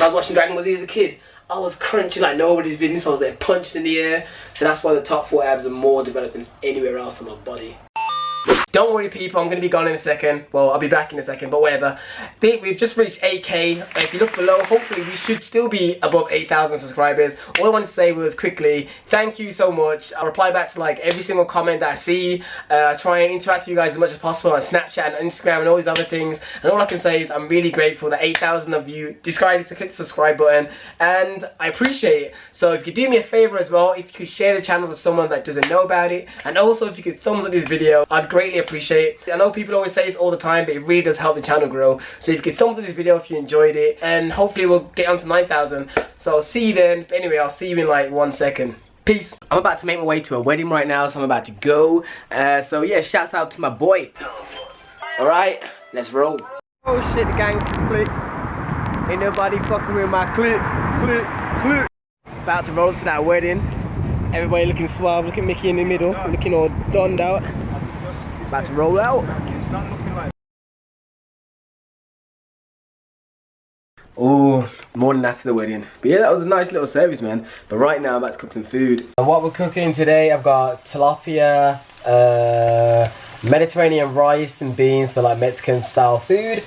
I was watching Dragon Ball Z as a kid, I was crunching like nobody's business. I was like punching in the air. So that's why the top 4 abs are more developed than anywhere else on my body. Don't worry people, I'm going to be gone in a second. Well, I'll be back in a second, but whatever. We've just reached 8k. If you look below, hopefully we should still be above 8,000 subscribers. All I wanted to say was quickly, thank you so much. I'll reply back to like every single comment that I see. Try and interact with you guys as much as possible on Snapchat and Instagram and all these other things. And all I can say is I'm really grateful that 8,000 of you decided to click the subscribe button. And I appreciate it. So if you could do me a favor as well, if you could share the channel with someone that doesn't know about it. And also if you could thumbs up this video, I'd greatly appreciate it. I know people always say this all the time, but it really does help the channel grow. So if you could thumbs up this video if you enjoyed it, and hopefully we'll get on to 9,000. So I'll see you then. But anyway, I'll see you in like 1 second. Peace. I'm about to make my way to a wedding right now, so I'm about to go. So yeah, shouts out to my boy. Alright, let's roll. Oh shit, the gang click. Ain't nobody fucking with my click. About to roll to that wedding. Everybody looking suave, look at Mickey in the middle, looking all donned out. About to roll out. Oh, morning after the wedding. But yeah, that was a nice little service, man. But right now I'm about to cook some food. And what we're cooking today, I've got tilapia, Mediterranean rice and beans, so like Mexican style food.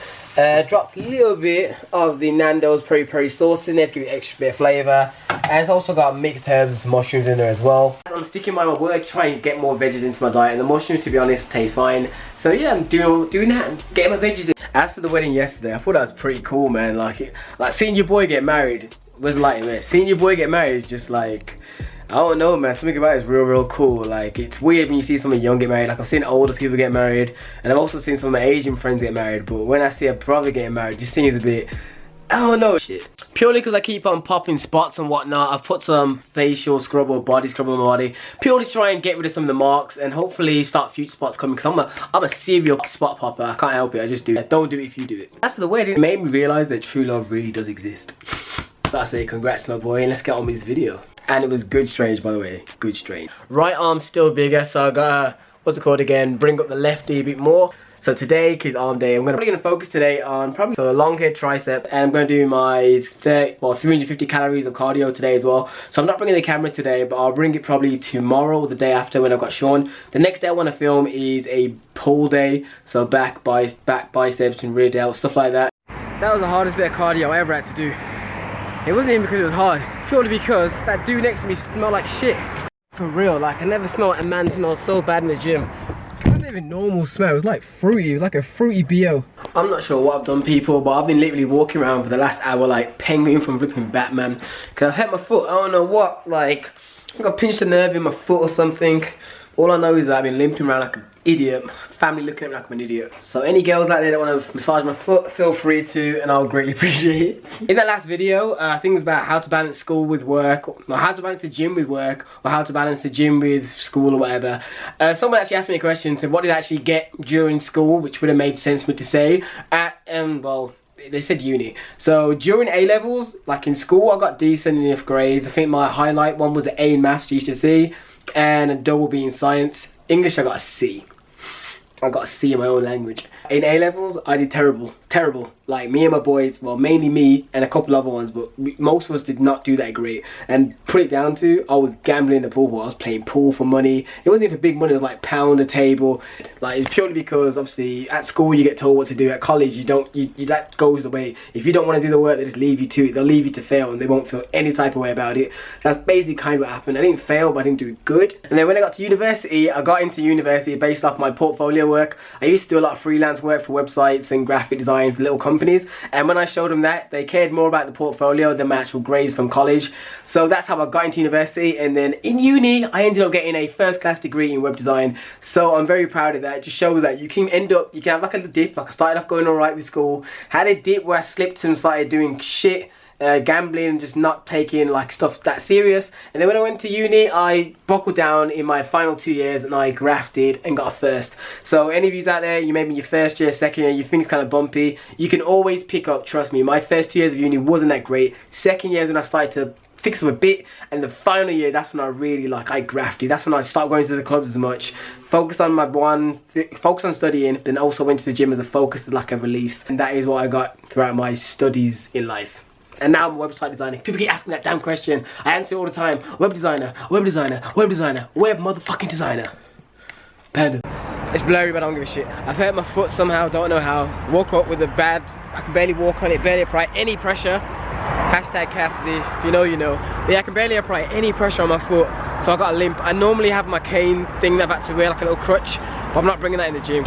Dropped a little bit of the Nando's peri peri sauce in there to give it extra bit of flavour. And it's also got mixed herbs and mushrooms in there as well. I'm sticking by my word, trying to get more veggies into my diet, and the mushrooms, to be honest, taste fine. So yeah, I'm doing that, getting my veggies in. As for the wedding yesterday, I thought that was pretty cool, man. Like seeing your boy get married was like, man, seeing your boy get married, just like, I don't know, man, something about it is real cool. Like, it's weird when you see someone young get married. Like, I've seen older people get married, and I've also seen some of my Asian friends get married, but when I see a brother getting married, it just seems a bit, I don't know, shit. Purely because I keep on popping spots and whatnot, I've put some facial scrub or body scrub on my body, purely to try and get rid of some of the marks and hopefully start future spots coming, because I'm a serial spot popper. I can't help it, I just do it. Don't do it if you do it. As for the wedding, it made me realise that true love really does exist. So I say congrats to my boy, and let's get on with this video. And it was good strange, by the way, good strange. Right arm's still bigger, so I gotta, what's it called again, bring up the lefty a bit more. So today, kids arm day, I'm probably gonna focus today on probably a long head tricep, and I'm gonna do my 350 calories of cardio today as well. So I'm not bringing the camera today, but I'll bring it probably tomorrow or the day after when I've got Sean. The next day I wanna film is a pull day, so back biceps and rear delt, stuff like that. That was the hardest bit of cardio I ever had to do. It wasn't even because it was hard, purely because that dude next to me smelled like shit. For real, like I never smelled a man smell so bad in the gym. It wasn't even normal smell, it was like fruity, it was like a fruity BO. I'm not sure what I've done, people, but I've been literally walking around for the last hour like Penguin from ripping Batman. Cause I hurt my foot, I don't know what, like, I think I pinched a nerve in my foot or something. All I know is that I've been limping around like an idiot, family looking at me like I'm an idiot. So any girls out there that want to massage my foot, feel free to, and I'll greatly appreciate it. In that last video, I think it was about how to balance school with work, or how to balance the gym with work, or how to balance the gym with school or whatever. Someone actually asked me a question to what did I actually get during school, which would have made sense for me to say. Well, they said uni. So during A-levels, like in school, I got decent enough grades. I think my highlight one was an A in maths, GCSE, and a double B in science. English, I got a C. I got a C in my own language. In A-levels, I did terrible. Like me and my boys, well mainly me and a couple other ones, but most of us did not do that great. And put it down to, I was gambling in the pool. I was playing pool for money. It wasn't even for big money, it was like £1 a table. Like it's purely because obviously at school you get told what to do. At college you don't, that goes away. If you don't want to do the work, they just leave you to it. They'll leave you to fail and they won't feel any type of way about it. That's basically kind of what happened. I didn't fail, but I didn't do it good. And then when I got to university, I got into university based off my portfolio work. I used to do a lot of freelance work for websites and graphic design for little companies, and when I showed them that, they cared more about the portfolio than my actual grades from college. So that's how I got into university, and then in uni I ended up getting a first-class degree in web design. So I'm very proud of that. It just shows that you can have like a dip. Like I started off going alright with school, had a dip where I slipped and started doing shit, gambling and just not taking like stuff that serious. And then when I went to uni, I buckled down in my final 2 years and I grafted and got a first. So any of you out there, you maybe in your first year, second year, you think it's kind of bumpy, you can always pick up, trust me. My first 2 years of uni wasn't that great. Second year is when I started to fix them a bit, and the final year, that's when I really I grafted. That's when I started going to the clubs as much, focused on focused on studying, then also went to the gym as a focus, like a release. And that is what I got throughout my studies in life. And now I'm a website designer. People keep asking that damn question. I answer it all the time. Web designer, web designer, web designer, web motherfucking designer. Panda. It's blurry, but I don't give a shit. I've hurt my foot somehow, don't know how. Woke up with a bad, I can barely walk on it, barely apply any pressure. Hashtag Cassidy, if you know, you know. But yeah, I can barely apply any pressure on my foot, so I got a limp. I normally have my cane thing that I've had to wear, like a little crutch, but I'm not bringing that in the gym.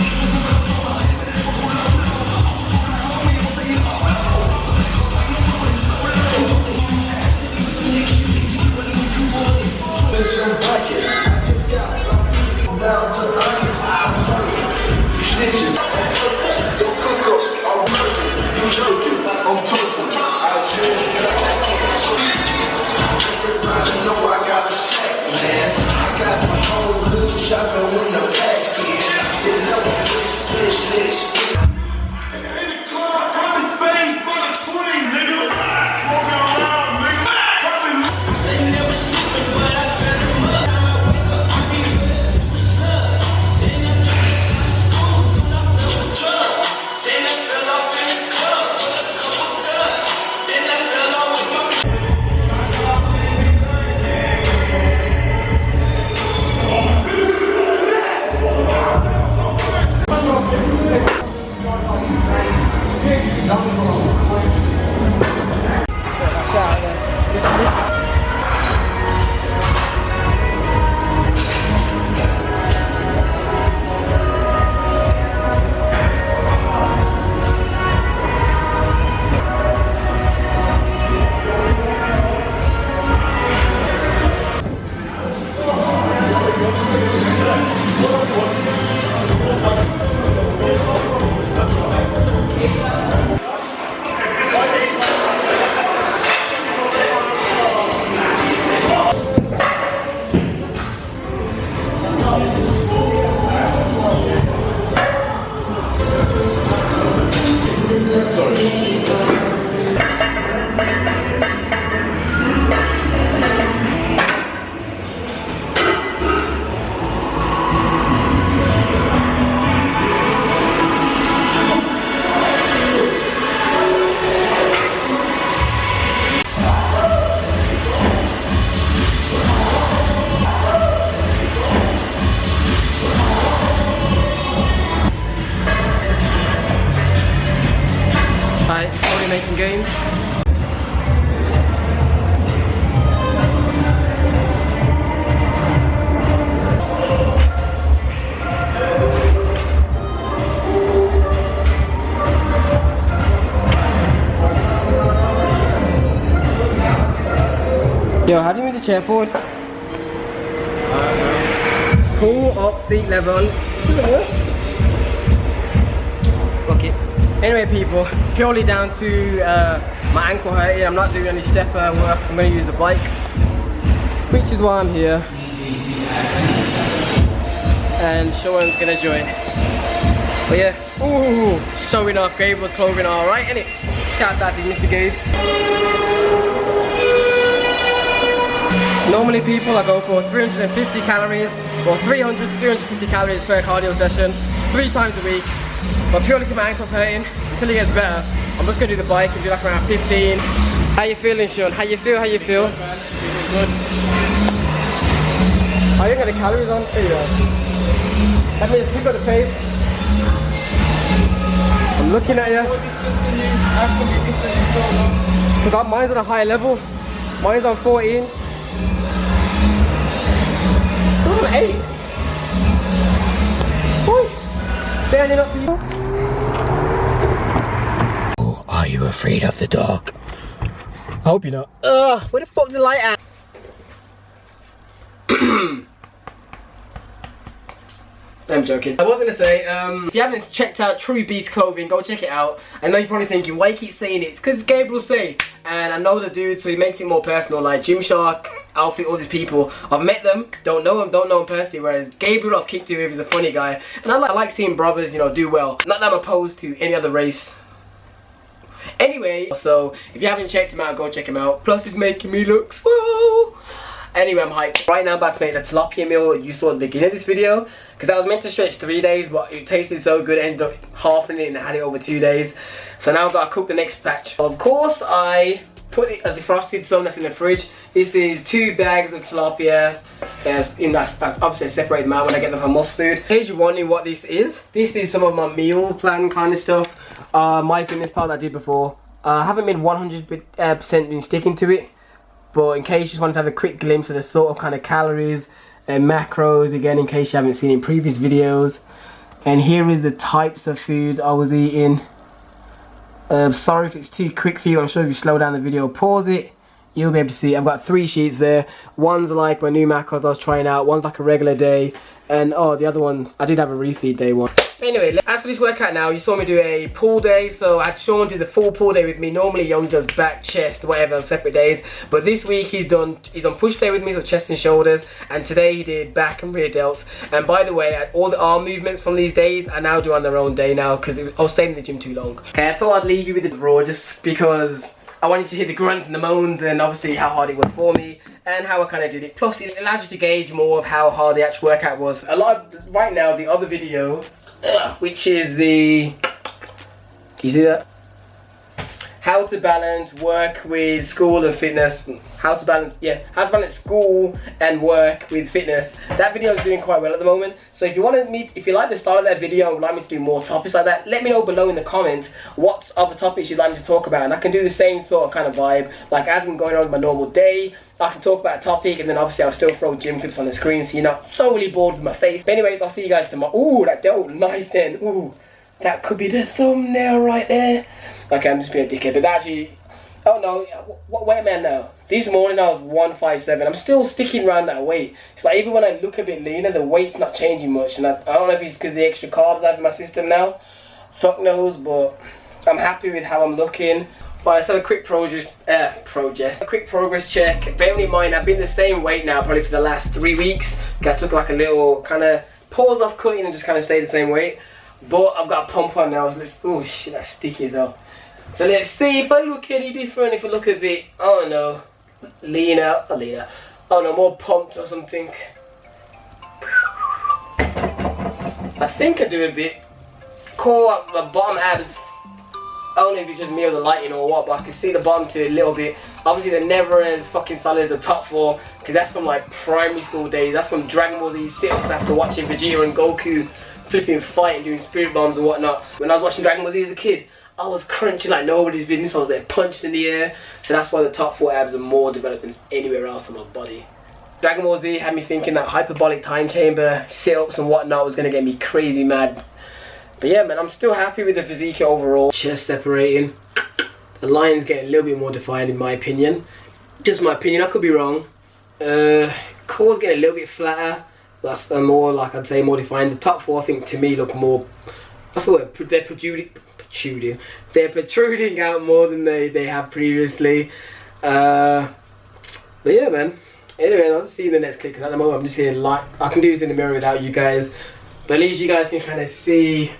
Slowly making gains. Yo, how do you move the chair forward? Pull up seat level. Does it work? Fuck it. Anyway people, purely down to my ankle hurting, I'm not doing any stepper work, I'm going to use the bike, which is why I'm here. And Sean's going to join. But yeah, ooh, showing off Gabriel's clothing, alright, innit? Shout out to Mr. Gabe. Normally people, I go for 350 calories, or 300 to 350 calories per cardio session, 3 times a week. But purely because my ankle's hurting, until it gets better, I'm just going to do the bike and do like around 15. How you feeling, Sean? How you feel? How you feel? Feeling good. Are you getting the calories on? There you go. That means pick up the pace. I'm looking at you. What distance are you? How come your distance is so long? Because mine's on a higher level. Mine's on 14. Ooh, 8. Boy. Barely not people. Oh, are you afraid of the dark? I hope you're not. Ugh, where the fuck's the light at? I'm joking. I was gonna say, if you haven't checked out TravieBased clothing, go check it out. I know you're probably thinking, why you keep saying it? It's because Gabriel say, and I know the dude, so he makes it more personal. Like Gymshark, Outfit, all these people. I've met them, don't know them personally. Whereas Gabriel, I've kicked it with, he's a funny guy, and I like seeing brothers, you know, do well. Not that I'm opposed to any other race. Anyway, so if you haven't checked him out, go check him out. Plus, he's making me look swole. Anyway, I'm hyped. Right now I'm about to make the tilapia meal you saw at the beginning of this video. Because I was meant to stretch 3 days, but it tasted so good, I ended up halving it and I had it over 2 days. So now I've got to cook the next batch. Of course, I put it defrosted some that's in the fridge. This is 2 bags of tilapia. Obviously I separate them out when I get them from Moss Food. In case you're wondering what this is some of my meal plan kind of stuff. My fitness pal that I did before. I haven't been 100% been sticking to it, but in case you just wanted to have a quick glimpse of the sort of kind of calories and macros, again, in case you haven't seen in previous videos. And here is the types of food I was eating. Sorry if it's too quick for you. I'm sure if you slow down the video, pause it, you'll be able to see. I've got 3 sheets there. One's like my new macros I was trying out. One's like a regular day. And oh, the other one, I did have a refeed day one. Anyway, as for this workout now, you saw me do a pull day. So I had Sean do the full pull day with me. Normally he only does back, chest, whatever on separate days. But this week he's on push day with me, so chest and shoulders. And today he did back and rear delts. And by the way, all the arm movements from these days I now do on their own day now, because I was staying in the gym too long. Okay, I thought I'd leave you with the raw just because I wanted to hear the grunts and the moans and obviously how hard it was for me and how I kind of did it. Plus it allows you to gauge more of how hard the actual workout was. Right now, the other video, which is the, can you see that? How to balance work with school and fitness. How to balance school and work with fitness. That video is doing quite well at the moment. So if you like the style of that video and would like me to do more topics like that, let me know below in the comments what other topics you'd like me to talk about, and I can do the same sort of kind of vibe. Like as I'm going on with my normal day, I can talk about a topic, and then obviously I'll still throw gym clips on the screen so you're not thoroughly bored with my face. But anyways, I'll see you guys tomorrow. Ooh, that delt, nice then. Ooh, that could be the thumbnail right there. Okay, I'm just being a dickhead, but actually, oh no, what weight am I now? This morning I was 157. I'm still sticking around that weight. It's like even when I look a bit leaner, the weight's not changing much, and I don't know if it's because of the extra carbs I have in my system now. Fuck knows, but I'm happy with how I'm looking. But let's have a quick a quick progress check. Bear in mind, I've been the same weight now probably for the last 3 weeks. I took like a little kind of pause off cutting and just kind of stayed the same weight. But I've got a pump on now. So oh shit, that's sticky as hell. So let's see if I look any different. If I look a bit, oh no, leaner, oh no, more pumped or something. I think I do a bit. Core, my bottom abs. I don't know if it's just me or the lighting or what, but I can see the bottom to a little bit. Obviously they're never as fucking solid as the top 4, because that's from like primary school days. That's from Dragon Ball Z sit-ups after watching Vegeta and Goku flipping fight and doing spirit bombs and whatnot. When I was watching Dragon Ball Z as a kid, I was crunching like nobody's business. I was there punching in the air. So that's why the top 4 abs are more developed than anywhere else on my body. Dragon Ball Z had me thinking that hyperbolic time chamber sit-ups and whatnot was going to get me crazy mad. But yeah, man, I'm still happy with the physique overall. Chest separating. The line's getting a little bit more defined in my opinion. Just my opinion, I could be wrong. Core's getting a little bit flatter. That's more, like I'd say, more defined. The top 4, I think, to me look more, what's the word? They're protruding. They're protruding out more than they have previously. But yeah, man. Anyway, I'll see you in the next clip, because at the moment I'm just here like, I can do this in the mirror without you guys. But at least you guys can kind of see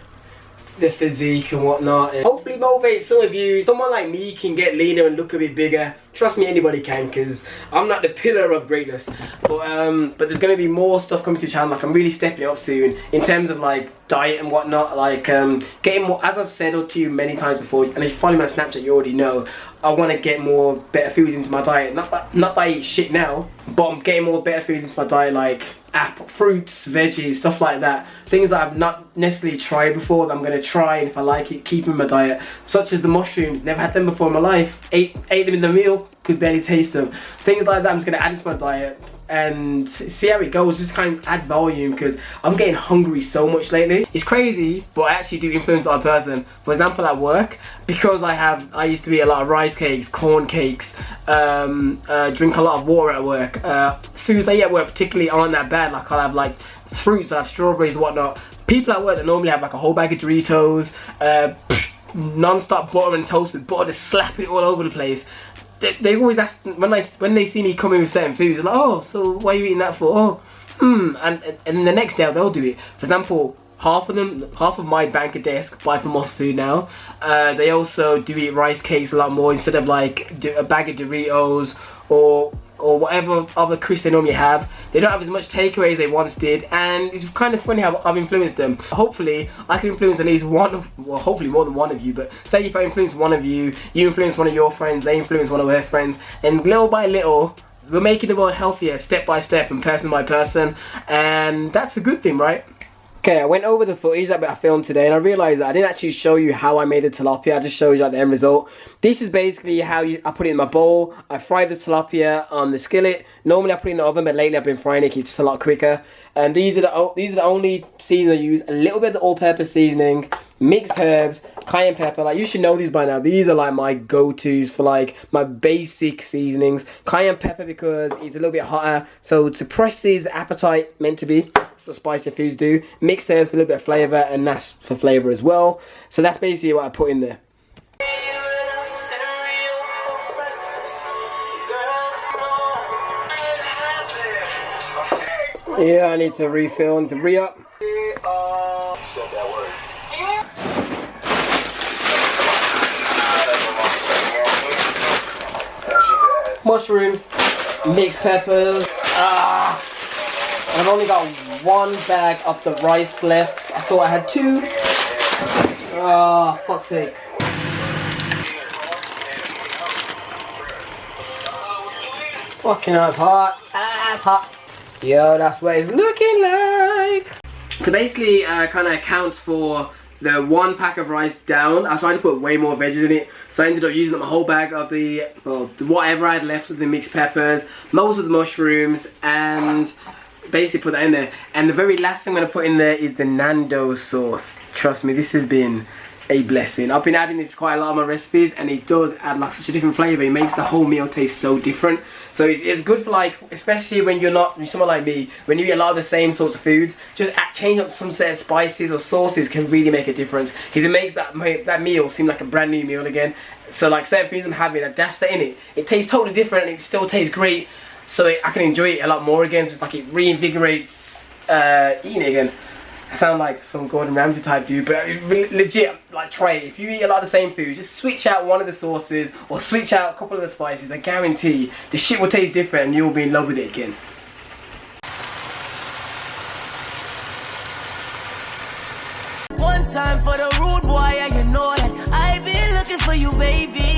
the physique and whatnot, and hopefully motivate some of you. Someone like me can get leaner and look a bit bigger. Trust me, anybody can, because I'm not the pillar of greatness. But there's going to be more stuff coming to the channel. Like I'm really stepping it up soon in terms of like diet and whatnot. Like getting more, as I've said to you many times before, and if you follow me on Snapchat you already know, I want to get more better foods into my diet. Not that I eat shit now, but I'm getting more better foods into my diet, like apple, fruits, veggies, stuff like that. Things that I've not necessarily tried before that I'm going to try, and if I like it, keep them in my diet. Such as the mushrooms, never had them before in my life. Ate them in the meal, could barely taste them. Things like that I'm just going to add into my diet and see how it goes, just kind of add volume, because I'm getting hungry so much lately. It's crazy, but I actually do influence that person. For example, at work, because I used to eat a lot of rice cakes, corn cakes, drink a lot of water at work. Foods I eat at work particularly aren't that bad. Like I'll have like fruits, I have strawberries and whatnot. People at work that normally have like a whole bag of Doritos, non-stop butter and toasted butter, just slap it all over the place. They always ask, when they see me coming with certain foods, they're like, oh, so why are you eating that for? Oh, and the next day they'll do it. For example, half of my bank of desk buy from Moss Food now. They also do eat rice cakes a lot more instead of like a bag of Doritos or or whatever other crisps they normally have. They don't have as much takeaways as they once did, and it's kind of funny how I've influenced them. Hopefully I can influence at least one of, well, hopefully more than one of you, but say if I influence one of you, you influence one of your friends, they influence one of their friends, and little by little we're making the world healthier step by step and person by person, and that's a good thing, right? Okay, I went over the footage that I filmed today and I realised that I didn't actually show you how I made the tilapia. I just showed you like the end result. This is basically how I put it in my bowl. I fry the tilapia on the skillet. Normally I put it in the oven, but lately I've been frying it. It's just a lot quicker. And these are the only seasonings I use. A little bit of the all-purpose seasoning, mixed herbs, cayenne pepper. Like, you should know these by now. These are like my go-tos for like my basic seasonings. Cayenne pepper because it's a little bit hotter, so it suppresses appetite, meant to be. That's what spicier foods do. Mixed herbs for a little bit of flavour, and that's for flavour as well. So that's basically what I put in there. Yeah, I need to refill and to re-up. Mushrooms, mixed peppers. I've only got one bag of the rice left. I thought I had two. Fuck's sake. Fucking hell, it's hot. It's hot. Yo, that's what it's looking like. So basically, kind of accounts for the one pack of rice down. I was trying to put way more veggies in it, so I ended up using up my whole bag of the, well, whatever I had left of the mixed peppers, most of the mushrooms, and basically put that in there. And the very last thing I'm going to put in there is the Nando's sauce. Trust me, this has been a blessing. I've been adding this quite a lot of my recipes, and it does add like such a different flavour. It makes the whole meal taste so different. So it's good for, like, especially when you're someone like me, when you eat a lot of the same sorts of foods, just change up some set of spices or sauces can really make a difference, because it makes that meal seem like a brand new meal again. So like certain foods I'm having, I dash that in it, it tastes totally different and it still tastes great, so I can enjoy it a lot more again. So it's like it reinvigorates eating again. I sound like some Gordon Ramsay type dude, but legit, like, try it. If you eat a lot of the same food, just switch out one of the sauces or switch out a couple of the spices. I guarantee the shit will taste different and you'll be in love with it again. One time for the rude boy, and you know that I've been looking for you, baby.